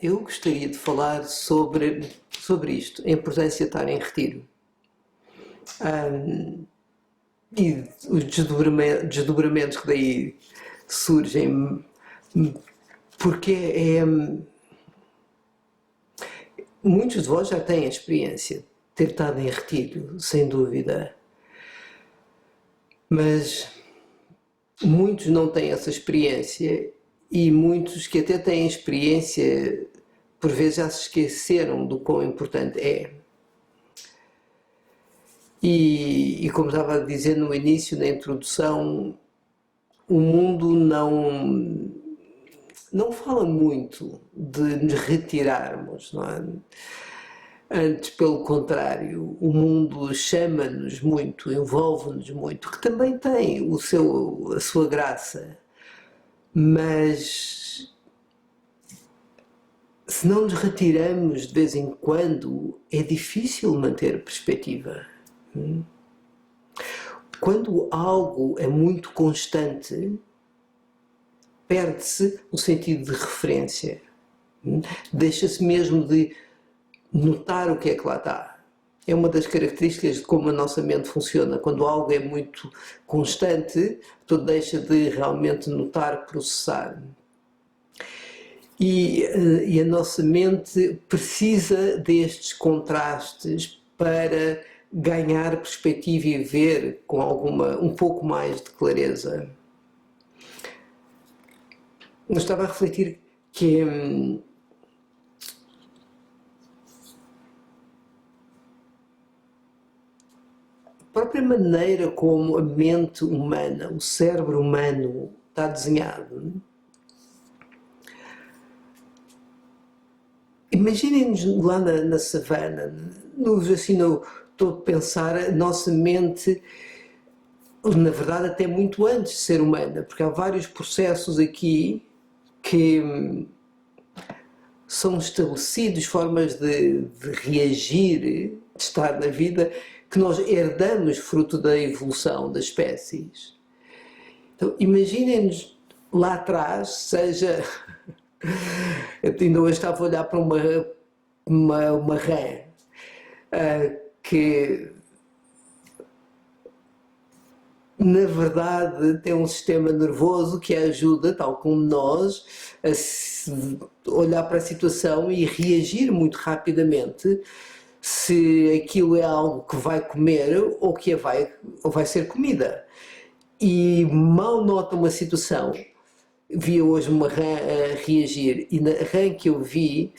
eu gostaria de falar sobre isto, a importância de estar em retiro. E os desdobramentos que daí surgem, porque muitos de vós já têm a experiência de ter estado em retiro, sem dúvida, mas muitos não têm essa experiência e muitos que até têm experiência, por vezes já se esqueceram do quão importante é. E como estava a dizer no início, na introdução, o mundo não fala muito de nos retirarmos, não é? Antes, pelo contrário, o mundo chama-nos muito, envolve-nos muito, que também tem a sua graça, mas se não nos retiramos de vez em quando, é difícil manter a perspectiva. Quando algo é muito constante, perde-se o sentido de referência. Deixa-se mesmo de notar o que é que lá está. É uma das características de como a nossa mente funciona. Quando algo é muito constante, tu deixa de realmente notar, processar. E a nossa mente precisa destes contrastes para ganhar perspectiva e ver com um pouco mais de clareza. Eu estava a refletir que a própria maneira como a mente humana, o cérebro humano está desenhado. Imaginem-nos lá na savana, estou a pensar, a nossa mente, na verdade até muito antes de ser humana, porque há vários processos aqui que são estabelecidos, formas de reagir, de estar na vida, que nós herdamos fruto da evolução das espécies. Então imaginem-nos lá atrás, seja... Eu ainda hoje estava a olhar para uma rã que na verdade tem um sistema nervoso que a ajuda, tal como nós, a olhar para a situação e reagir muito rapidamente se aquilo é algo que vai comer ou que vai ser comida. E mal nota uma situação. Vi hoje uma rã a reagir e na rã que eu vi,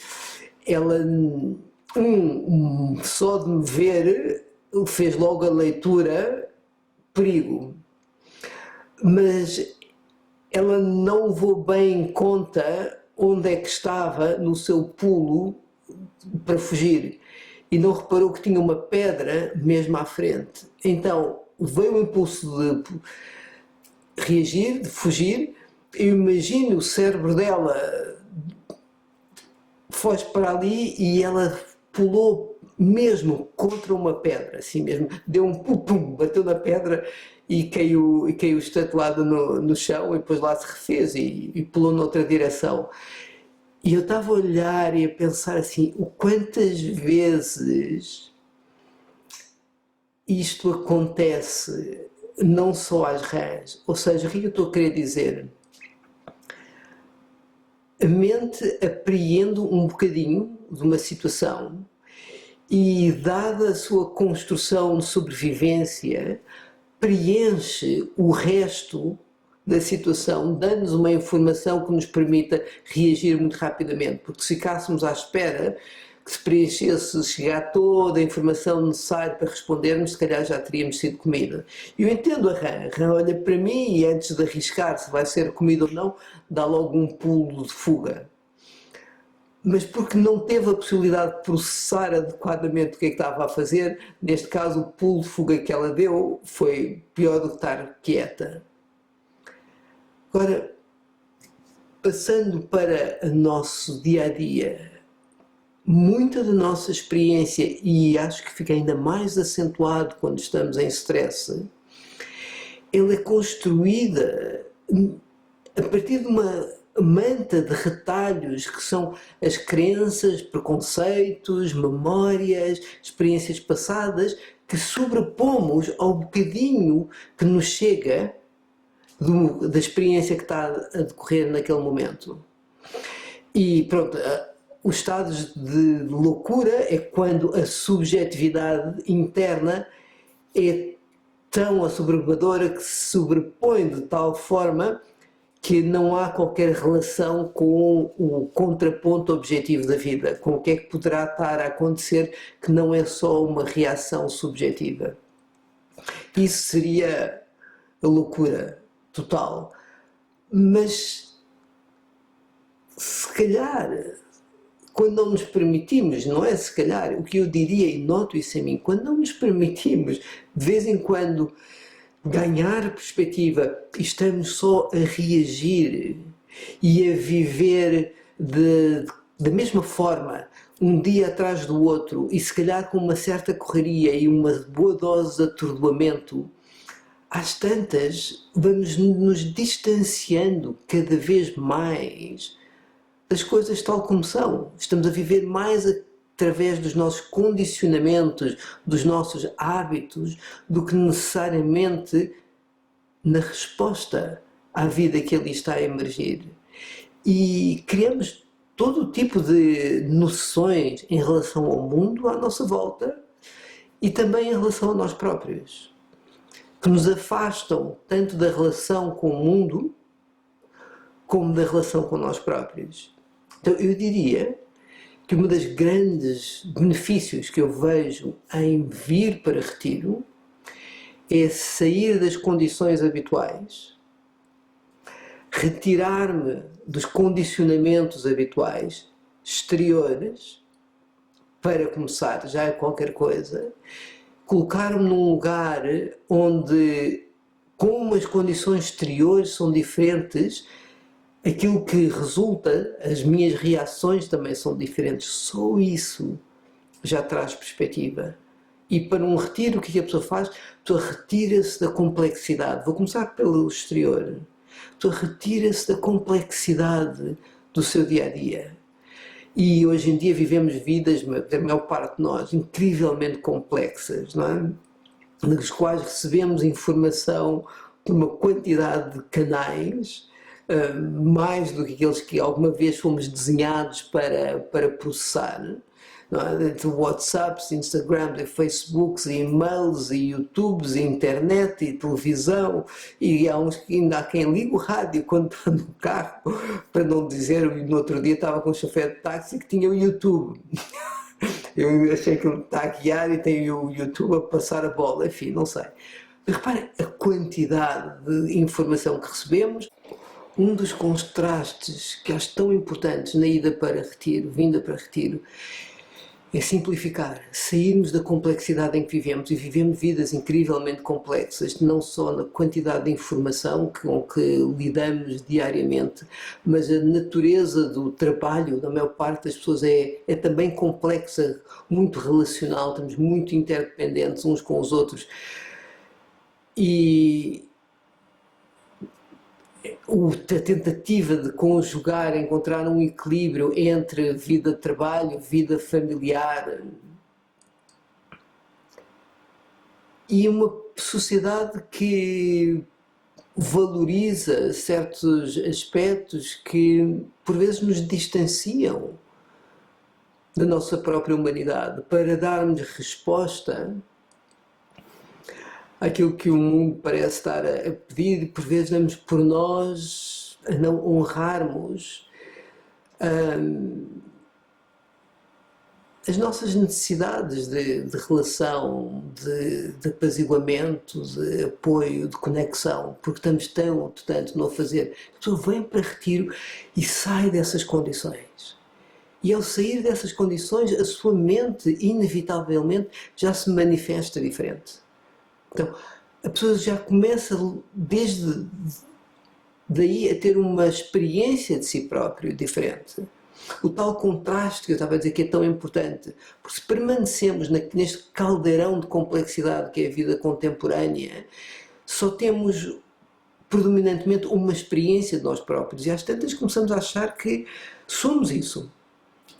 ela só de me ver fez logo a leitura perigo, mas ela não levou bem em conta onde é que estava no seu pulo para fugir e não reparou que tinha uma pedra mesmo à frente. Então veio o impulso de reagir, de fugir. Eu imagino o cérebro dela foge para ali e ela pulou mesmo contra uma pedra, assim mesmo, deu um pum, bateu na pedra e caiu estatelada no chão e depois lá se refez e pulou noutra direção. E eu estava a olhar e a pensar assim, o quantas vezes isto acontece, não só às rãs, ou seja, o que eu estou a querer dizer? A mente apreende um bocadinho de uma situação e, dada a sua construção de sobrevivência, preenche o resto da situação, dando-nos uma informação que nos permita reagir muito rapidamente, porque se ficássemos à espera que se preenchesse, chegar toda a informação necessária para respondermos, se calhar já teríamos sido comida. Eu entendo a rã olha para mim e antes de arriscar se vai ser comida ou não, dá logo um pulo de fuga. Mas porque não teve a possibilidade de processar adequadamente o que é que estava a fazer, neste caso o pulo de fuga que ela deu foi pior do que estar quieta. Agora, passando para o nosso dia-a-dia, muita da nossa experiência, e acho que fica ainda mais acentuado quando estamos em stress, ela é construída a partir de uma manta de retalhos que são as crenças, preconceitos, memórias, experiências passadas que sobrepomos ao bocadinho que nos chega da experiência que está a decorrer naquele momento. E pronto, os estados de loucura é quando a subjetividade interna é tão assoberbadora que se sobrepõe de tal forma que não há qualquer relação com o contraponto objetivo da vida, com o que é que poderá estar a acontecer que não é só uma reação subjetiva. Isso seria a loucura total. Mas se calhar, quando não nos permitimos, não é se calhar, o que eu diria, e noto isso em mim, quando não nos permitimos, de vez em quando, ganhar perspectiva e estamos só a reagir e a viver da mesma forma, um dia atrás do outro, e se calhar com uma certa correria e uma boa dose de atordoamento, às tantas vamos nos distanciando cada vez mais das coisas tal como são. Estamos a viver mais através dos nossos condicionamentos, dos nossos hábitos, do que necessariamente na resposta à vida que ali está a emergir. E criamos todo o tipo de noções em relação ao mundo à nossa volta e também em relação a nós próprios, que nos afastam tanto da relação com o mundo como da relação com nós próprios. Então eu diria que um dos grandes benefícios que eu vejo em vir para Retiro é sair das condições habituais, retirar-me dos condicionamentos habituais, exteriores, para começar já é qualquer coisa, colocar-me num lugar onde, como as condições exteriores são diferentes, aquilo que resulta, as minhas reações também são diferentes. Só isso já traz perspectiva. E para um retiro, o que a pessoa faz? A pessoa retira-se da complexidade. Vou começar pelo exterior. A pessoa retira-se da complexidade do seu dia-a-dia. E hoje em dia vivemos vidas, a maior parte de nós, incrivelmente complexas, não é? Nas quais recebemos informação por uma quantidade de canais, mais do que aqueles que alguma vez fomos desenhados para processar, não é? Entre WhatsApps, Instagrams, Facebooks, e-mails, e YouTubes, e internet, e televisão, e há uns que ainda há quem liga o rádio quando está no carro, para não dizer, no outro dia estava com um chofer de táxi que tinha o YouTube. Eu achei que ele está a guiar e tem o YouTube a passar a bola, enfim, não sei. Mas reparem a quantidade de informação que recebemos. Um dos contrastes que acho tão importantes na ida para Retiro, vinda para Retiro, é simplificar, sairmos da complexidade em que vivemos, e vivemos vidas incrivelmente complexas, não só na quantidade de informação com que lidamos diariamente, mas a natureza do trabalho da maior parte das pessoas é também complexa, muito relacional, estamos muito interdependentes uns com os outros. E a tentativa de conjugar, encontrar um equilíbrio entre vida de trabalho, vida familiar, e uma sociedade que valoriza certos aspectos que por vezes nos distanciam da nossa própria humanidade, para darmos resposta aquilo que o mundo parece estar a pedir, e por vezes damos por nós a não honrarmos as nossas necessidades de relação, de apaziguamento, de apoio, de conexão, porque estamos tanto no a fazer. A pessoa vem para Retiro e sai dessas condições. E ao sair dessas condições, a sua mente, inevitavelmente, já se manifesta diferente. Então, a pessoa já começa desde daí a ter uma experiência de si próprio diferente. O tal contraste que eu estava a dizer que é tão importante, porque se permanecemos neste caldeirão de complexidade que é a vida contemporânea, só temos predominantemente uma experiência de nós próprios. E às tantas começamos a achar que somos isso,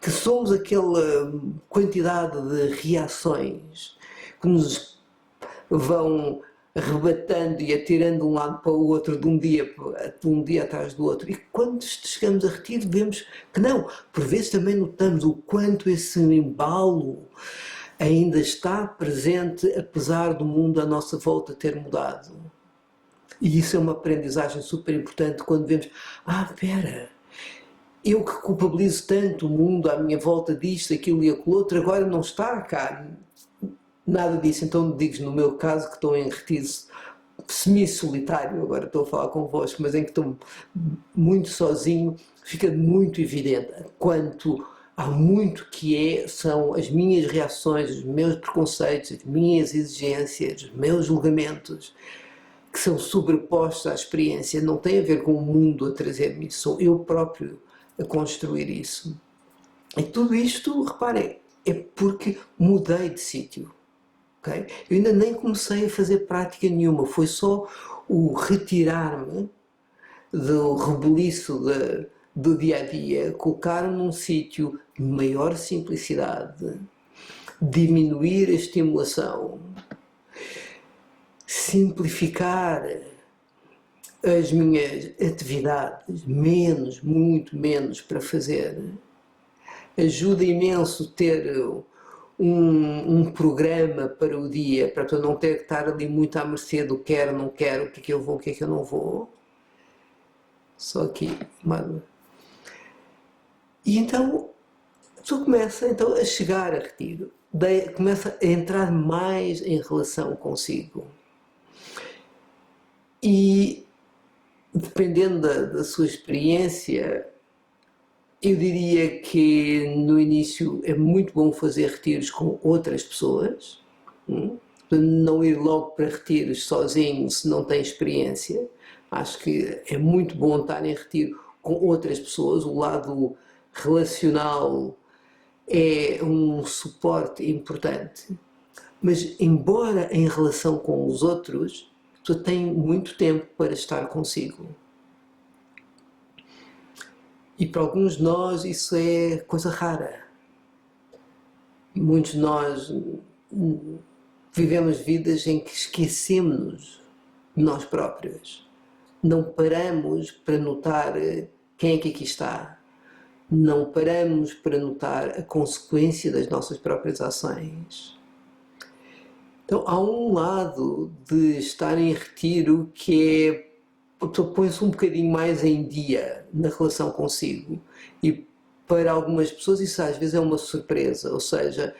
que somos aquela quantidade de reações que nos vão arrebatando e atirando de um lado para o outro de um dia atrás do outro. E quando chegamos a retiro vemos que não. Por vezes também notamos o quanto esse embalo ainda está presente, apesar do mundo à nossa volta ter mudado. E isso é uma aprendizagem super importante quando vemos, espera, eu que culpabilizo tanto o mundo à minha volta disto, aquilo e aquilo outro, agora não está cá nada disso. Então digo no meu caso que estou em retiro semi-solitário, agora estou a falar convosco, mas em que estou muito sozinho, fica muito evidente quanto há muito que são as minhas reações, os meus preconceitos, as minhas exigências, os meus julgamentos, que são sobrepostos à experiência. Não tem a ver com o mundo a trazer-me isso, sou eu próprio a construir isso. E tudo isto, reparem, é porque mudei de sítio. Okay? Eu ainda nem comecei a fazer prática nenhuma, foi só o retirar-me do rebuliço do dia a dia, colocar-me num sítio de maior simplicidade, diminuir a estimulação, simplificar as minhas atividades, muito menos para fazer. Ajuda imenso ter um programa para o dia, para eu não ter que estar ali muito à mercê do quero, não quero, o que é que eu vou, o que é que eu não vou. Só aqui, mano. E então, tu começa então, a chegar a retiro, começa a entrar mais em relação consigo. E, dependendo da sua experiência, eu diria que no início é muito bom fazer retiros com outras pessoas, não ir logo para retiros sozinho se não tem experiência. Acho que é muito bom estar em retiro com outras pessoas. O lado relacional é um suporte importante, mas embora em relação com os outros, tu tens muito tempo para estar consigo. E para alguns de nós isso é coisa rara. Muitos de nós vivemos vidas em que esquecemos de nós próprios. Não paramos para notar quem é que aqui está. Não paramos para notar a consequência das nossas próprias ações. Então há um lado de estar em retiro que é a pessoa põe-se um bocadinho mais em dia na relação consigo, e para algumas pessoas isso às vezes é uma surpresa, ou seja,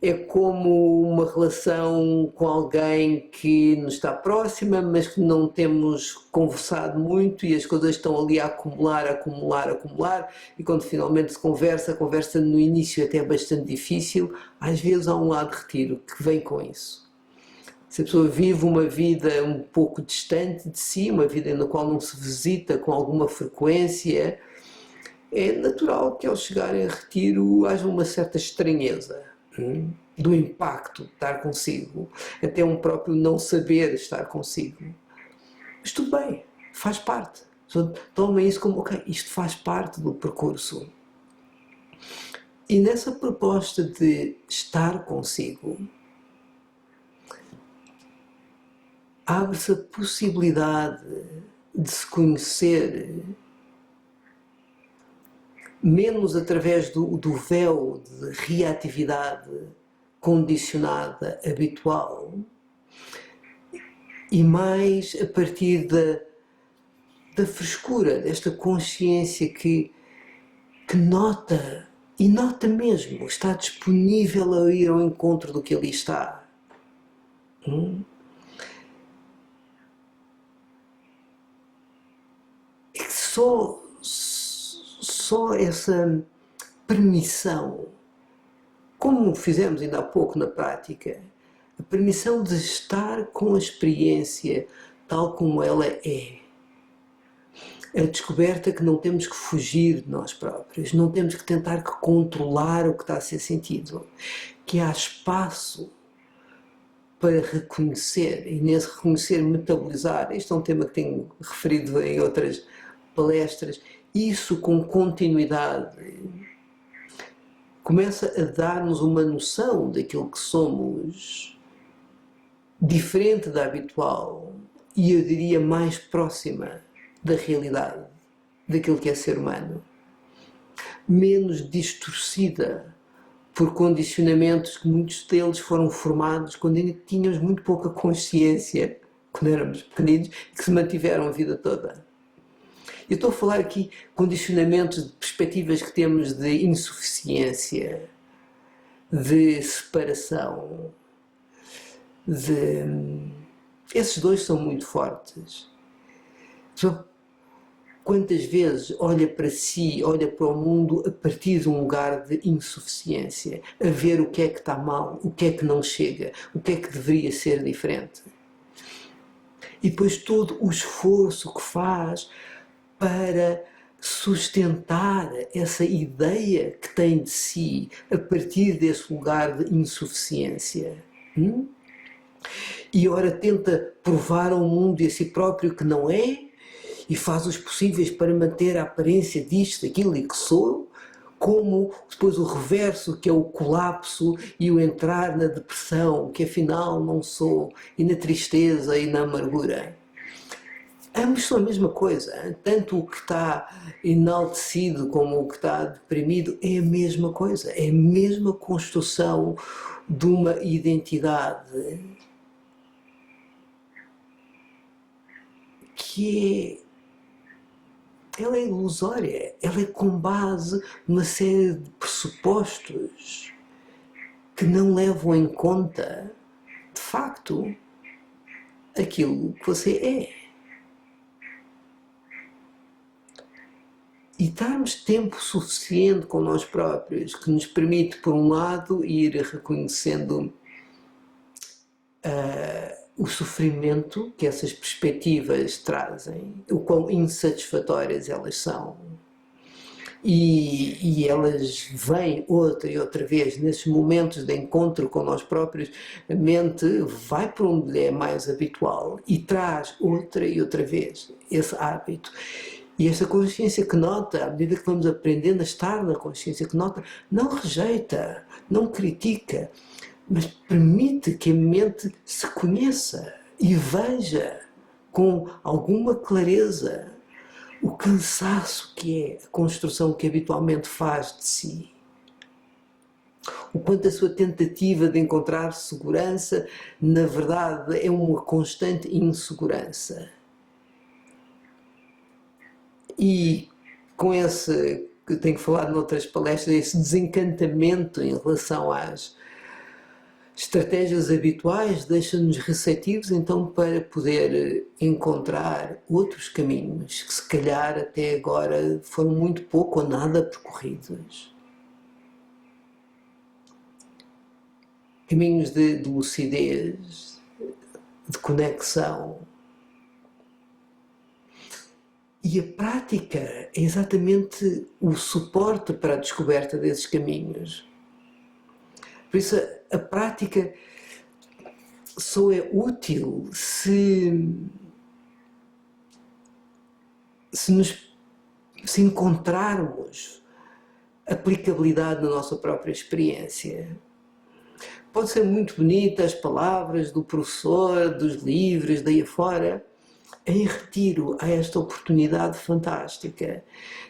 é como uma relação com alguém que nos está próxima, mas que não temos conversado muito e as coisas estão ali a acumular, e quando finalmente se conversa, a conversa no início até é bastante difícil. Às vezes há um lado de retiro que vem com isso. Se a pessoa vive uma vida um pouco distante de si, uma vida na qual não se visita com alguma frequência, é natural que ao chegar em retiro haja uma certa estranheza do impacto de estar consigo, até um próprio não saber estar consigo. Mas tudo bem, faz parte. Toma isso como, ok, isto faz parte do percurso. E nessa proposta de estar consigo, abre-se a possibilidade de se conhecer menos através do véu de reatividade condicionada, habitual, e mais a partir da frescura, desta consciência que nota, e nota mesmo, está disponível a ir ao encontro do que ali está. É que só essa permissão, como fizemos ainda há pouco na prática, a permissão de estar com a experiência tal como ela é. A descoberta que não temos que fugir de nós próprios, não temos que tentar controlar o que está a ser sentido, que há espaço para reconhecer, e nesse reconhecer metabolizar, este é um tema que tenho referido em outras palestras, isso com continuidade começa a dar-nos uma noção daquilo que somos, diferente da habitual e eu diria mais próxima da realidade, daquilo que é ser humano, menos distorcida por condicionamentos que muitos deles foram formados quando ainda tínhamos muito pouca consciência, quando éramos pequeninos, e que se mantiveram a vida toda. Eu estou a falar aqui de condicionamentos de perspectivas que temos de insuficiência, de separação, esses dois são muito fortes. Quantas vezes olha para si, olha para o mundo a partir de um lugar de insuficiência, a ver o que é que está mal, o que é que não chega, o que é que deveria ser diferente. E depois todo o esforço que faz para sustentar essa ideia que tem de si a partir desse lugar de insuficiência. E ora tenta provar ao mundo e a si próprio que não é, e faz os possíveis para manter a aparência disto, daquilo e que sou, como depois o reverso, que é o colapso e o entrar na depressão, que afinal não sou, e na tristeza e na amargura. Ambos são a mesma coisa, tanto o que está enaltecido como o que está deprimido é a mesma coisa, é a mesma construção de uma identidade que ela é ilusória, ela é com base numa série de pressupostos que não levam em conta, de facto, aquilo que você é. E darmos tempo suficiente com nós próprios, que nos permite, por um lado, ir reconhecendo o sofrimento que essas perspectivas trazem, o quão insatisfatórias elas são. E elas vêm outra e outra vez, nesses momentos de encontro com nós próprios, a mente vai para onde lhe é mais habitual e traz outra e outra vez esse hábito. E esta consciência que nota, à medida que vamos aprendendo a estar na consciência que nota, não rejeita, não critica, mas permite que a mente se conheça e veja com alguma clareza o cansaço que é a construção que habitualmente faz de si. O quanto a sua tentativa de encontrar segurança, na verdade, é uma constante insegurança. E com esse, que tenho falado noutras palestras, esse desencantamento em relação às estratégias habituais deixa-nos receptivos então para poder encontrar outros caminhos que se calhar até agora foram muito pouco ou nada percorridos. Caminhos de lucidez, de conexão. E a prática é exatamente o suporte para a descoberta desses caminhos. Por isso, a prática só é útil se encontrarmos aplicabilidade na nossa própria experiência. Pode ser muito bonita as palavras do professor, dos livros, daí afora. Em retiro a esta oportunidade fantástica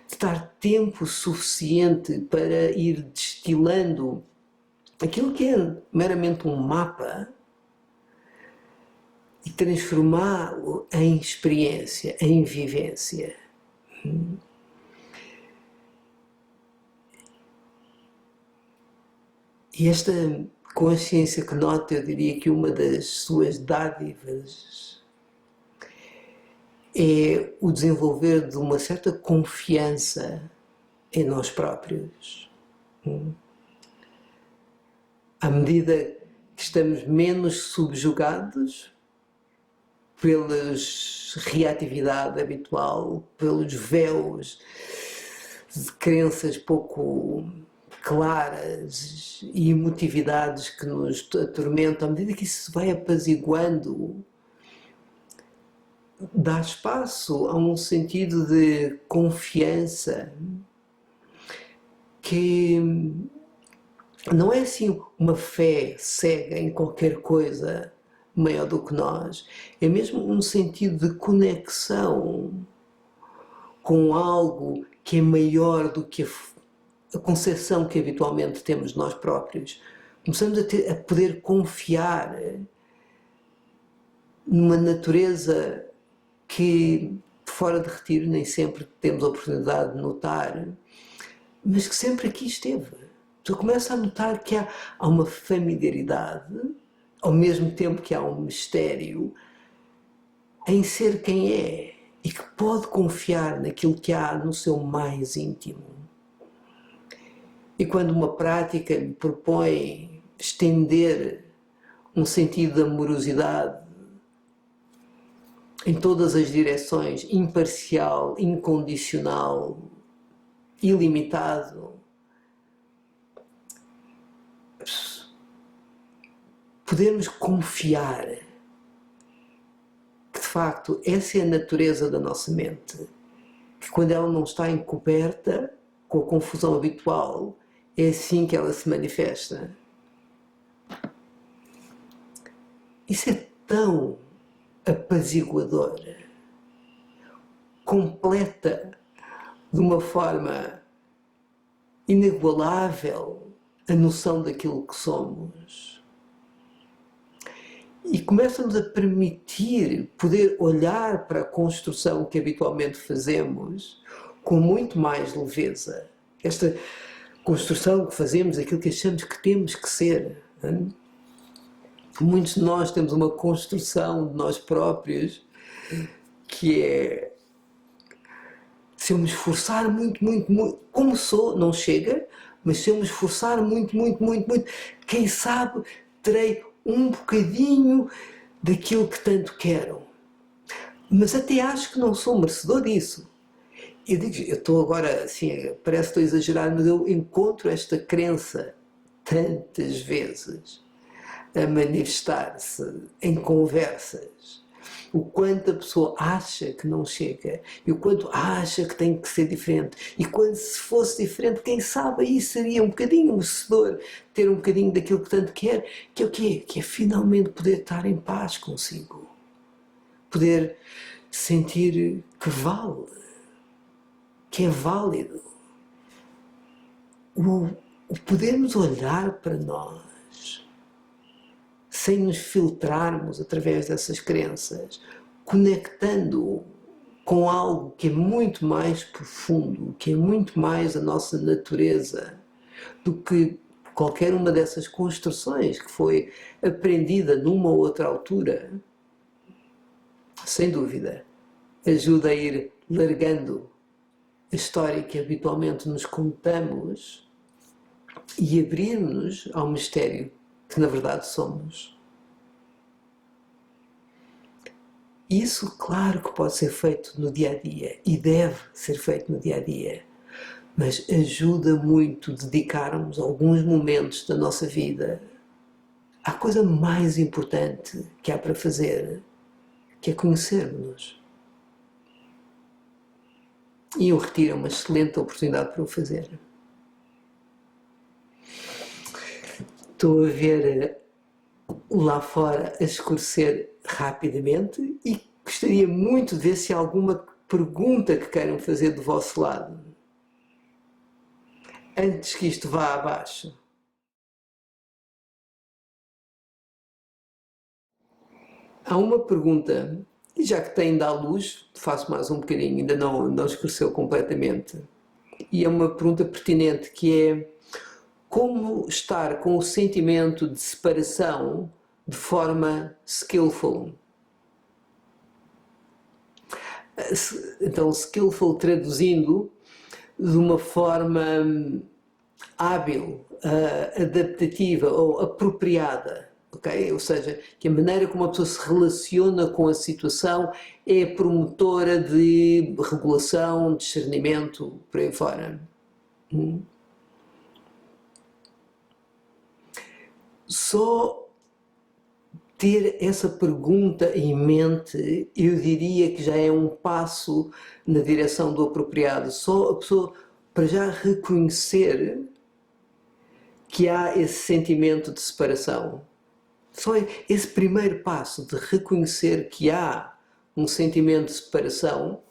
de dar tempo suficiente para ir destilando aquilo que é meramente um mapa e transformá-lo em experiência, em vivência. E esta consciência que nota, eu diria que uma das suas dádivas é o desenvolver de uma certa confiança em nós próprios. À medida que estamos menos subjugados pela reatividade habitual, pelos véus de crenças pouco claras e emotividades que nos atormentam, à medida que isso se vai apaziguando, dá espaço a um sentido de confiança que não é assim uma fé cega em qualquer coisa maior do que nós, é mesmo um sentido de conexão com algo que é maior do que a concepção que habitualmente temos de nós próprios. Começamos a poder confiar numa natureza que, fora de retiro, nem sempre temos a oportunidade de notar, mas que sempre aqui esteve. Tu começas a notar que há uma familiaridade, ao mesmo tempo que há um mistério, em ser quem é e que pode confiar naquilo que há no seu mais íntimo. E quando uma prática lhe propõe estender um sentido de amorosidade em todas as direções, imparcial, incondicional, ilimitado, podemos confiar que de facto essa é a natureza da nossa mente, que quando ela não está encoberta com a confusão habitual, é assim que ela se manifesta. Isso é tão apaziguador, completa de uma forma inigualável a noção daquilo que somos. E começa-nos a permitir poder olhar para a construção que habitualmente fazemos com muito mais leveza. Esta construção que fazemos, aquilo que achamos que temos que ser. Hein? Muitos de nós temos uma construção de nós próprios que é: se eu me esforçar muito, muito, muito, como sou, não chega, mas se eu me esforçar muito, muito, muito, muito, quem sabe terei um bocadinho daquilo que tanto quero. Mas até acho que não sou merecedor disso. Eu estou agora, assim, parece que estou a exagerar, mas eu encontro esta crença tantas vezes a manifestar-se em conversas. O quanto a pessoa acha que não chega e o quanto acha que tem que ser diferente. E quando se fosse diferente, quem sabe aí seria um bocadinho merecedor ter um bocadinho daquilo que tanto quer, que é o quê? Que é finalmente poder estar em paz consigo. Poder sentir que vale, que é válido. O podermos olhar para nós sem nos filtrarmos através dessas crenças, conectando com algo que é muito mais profundo, que é muito mais a nossa natureza do que qualquer uma dessas construções que foi aprendida numa ou outra altura, sem dúvida, ajuda a ir largando a história que habitualmente nos contamos e abrir-nos ao mistério que na verdade somos. Isso, claro que pode ser feito no dia a dia e deve ser feito no dia a dia, mas ajuda muito dedicarmos alguns momentos da nossa vida à coisa mais importante que há para fazer, que é conhecermos-nos. E o retiro é uma excelente oportunidade para o fazer. Estou a ver lá fora a escurecer rapidamente e gostaria muito de ver se há alguma pergunta que queiram fazer do vosso lado, antes que isto vá abaixo. Há uma pergunta, e já que tem ainda à luz, faço mais um bocadinho, ainda não escureceu completamente. E é uma pergunta pertinente, que é: como estar com o sentimento de separação de forma skillful? Então, skillful traduzindo de uma forma hábil, adaptativa ou apropriada. Okay? Ou seja, que a maneira como a pessoa se relaciona com a situação é promotora de regulação, discernimento, por aí fora. Só ter essa pergunta em mente, eu diria que já é um passo na direção do apropriado. Só a pessoa, para já reconhecer que há esse sentimento de separação. Só esse primeiro passo de reconhecer que há um sentimento de separação,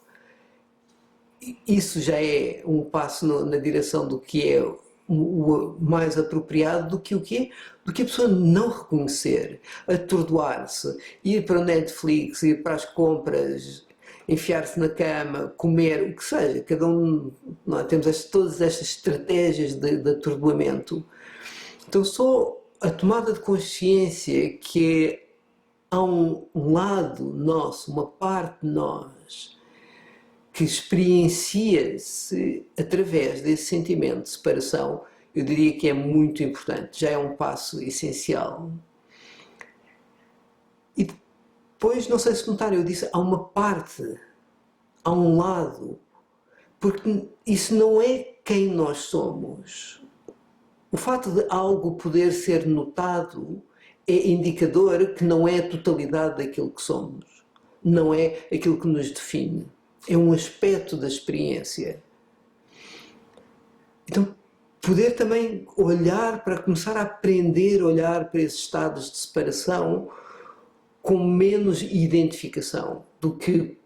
isso já é um passo na direção do que é o mais apropriado do que o quê? Do que a pessoa não reconhecer, atordoar-se, ir para o Netflix, ir para as compras, enfiar-se na cama, comer, o que seja. Cada um, nós temos todas estas estratégias de atordoamento. Então só a tomada de consciência que há um lado nosso, uma parte de nós, que experiencia-se através desse sentimento de separação, eu diria que é muito importante, já é um passo essencial. E depois, não sei se notaram, eu disse, há uma parte, há um lado, porque isso não é quem nós somos. O fato de algo poder ser notado é indicador que não é a totalidade daquilo que somos, não é aquilo que nos define. É um aspecto da experiência. Então, poder também olhar para começar a aprender a olhar para esses estados de separação com menos identificação do que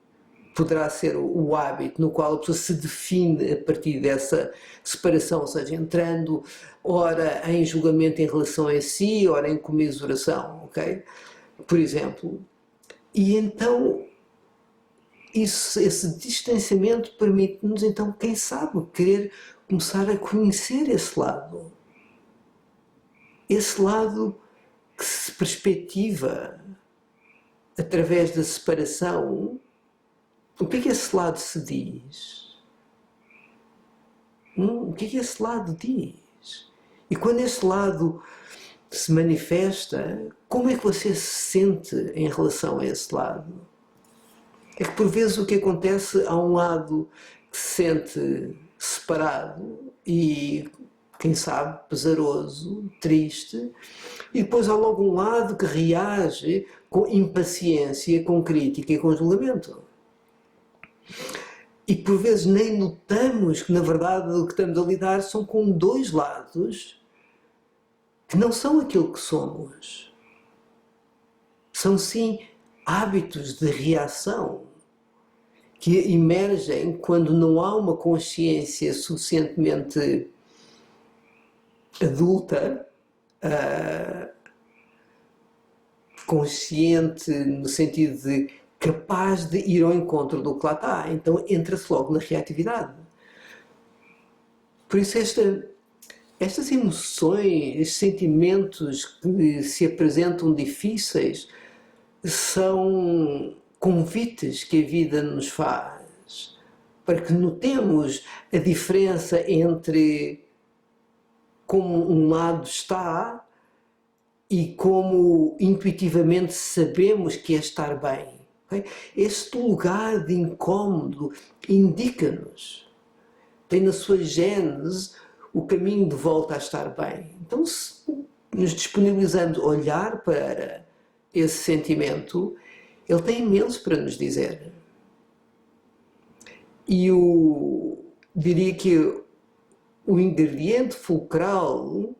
poderá ser o hábito no qual a pessoa se define a partir dessa separação, ou seja, entrando ora em julgamento em relação a si, ora em comisuração, ok? Por exemplo. E então esse distanciamento permite-nos, então, quem sabe, querer começar a conhecer esse lado. Esse lado que se perspectiva através da separação. O que é que esse lado se diz? O que é que esse lado diz? E quando esse lado se manifesta, como é que você se sente em relação a esse lado? É que por vezes o que acontece, há um lado que se sente separado e, quem sabe, pesaroso, triste, e depois há logo um lado que reage com impaciência, com crítica e com julgamento. E por vezes nem notamos que, na verdade, o que estamos a lidar são com dois lados que não são aquilo que somos. São, sim, hábitos de reação que emergem quando não há uma consciência suficientemente adulta, consciente no sentido de capaz de ir ao encontro do que lá está. Então entra-se logo na reatividade. Por isso estas emoções, estes sentimentos que se apresentam difíceis são convites que a vida nos faz para que notemos a diferença entre como um lado está e como intuitivamente sabemos que é estar bem. Okay? Este lugar de incómodo indica-nos, tem na sua gênese o caminho de volta a estar bem. Então, se nos disponibilizamos a olhar para esse sentimento, ele tem imenso para nos dizer. E diria que o ingrediente fulcral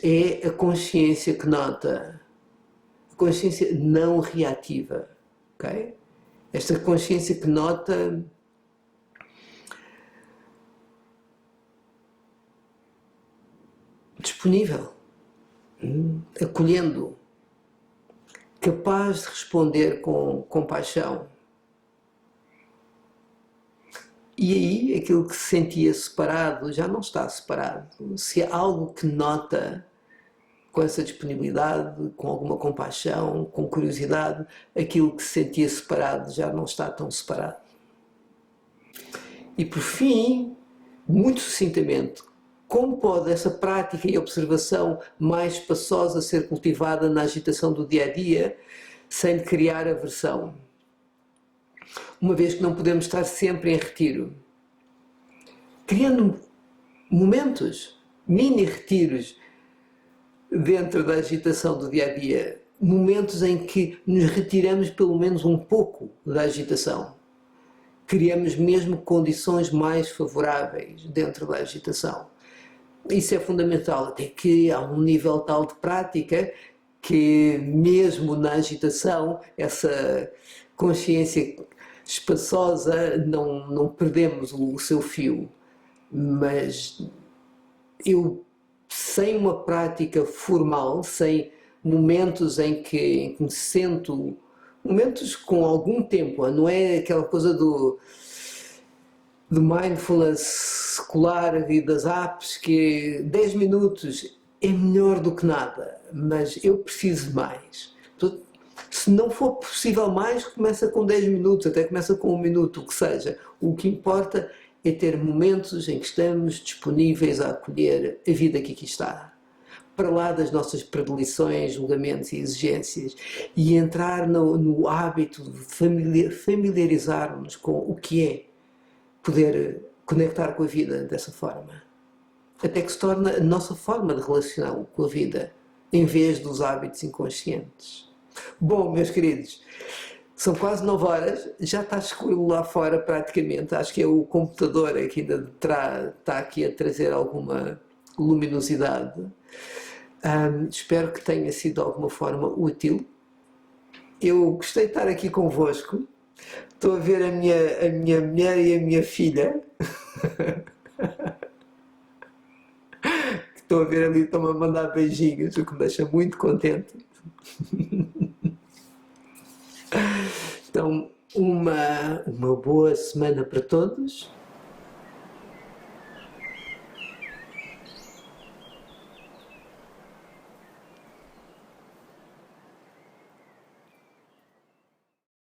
é a consciência que nota, a consciência não reativa. Okay? Esta consciência que nota disponível, acolhendo, capaz de responder com compaixão. E aí, aquilo que se sentia separado já não está separado. Se há algo que nota com essa disponibilidade, com alguma compaixão, com curiosidade, aquilo que se sentia separado já não está tão separado. E por fim, muito sucintamente, como pode essa prática e observação mais espaçosa ser cultivada na agitação do dia-a-dia, sem criar aversão? Uma vez que não podemos estar sempre em retiro. Criando momentos, mini retiros, dentro da agitação do dia a dia, momentos em que nos retiramos pelo menos um pouco da agitação. Criamos mesmo condições mais favoráveis dentro da agitação. Isso é fundamental, até que há um nível tal de prática que mesmo na agitação, essa consciência espaçosa, não perdemos o seu fio. Mas eu, sem uma prática formal, sem momentos em que me sinto, momentos com algum tempo, não é aquela coisa do mindfulness escolar e das apps, que 10 minutos é melhor do que nada, mas eu preciso de mais. Portanto, se não for possível mais, começa com 10 minutos, até começa com 1 minuto, o que seja. O que importa é ter momentos em que estamos disponíveis a acolher a vida que aqui está, para lá das nossas predileções, julgamentos e exigências, e entrar no hábito de familiarizar-nos com o que é poder conectar com a vida dessa forma. Até que se torna a nossa forma de relação com a vida, em vez dos hábitos inconscientes. Bom, meus queridos, são quase 9 horas, já está escuro lá fora praticamente, acho que é o computador que ainda está aqui a trazer alguma luminosidade. Espero que tenha sido de alguma forma útil. Eu gostei de estar aqui convosco. Estou a ver a minha mulher e a minha filha. Estou a ver ali, estão-me a mandar beijinhos, o que me deixa muito contente. Então, uma boa semana para todos.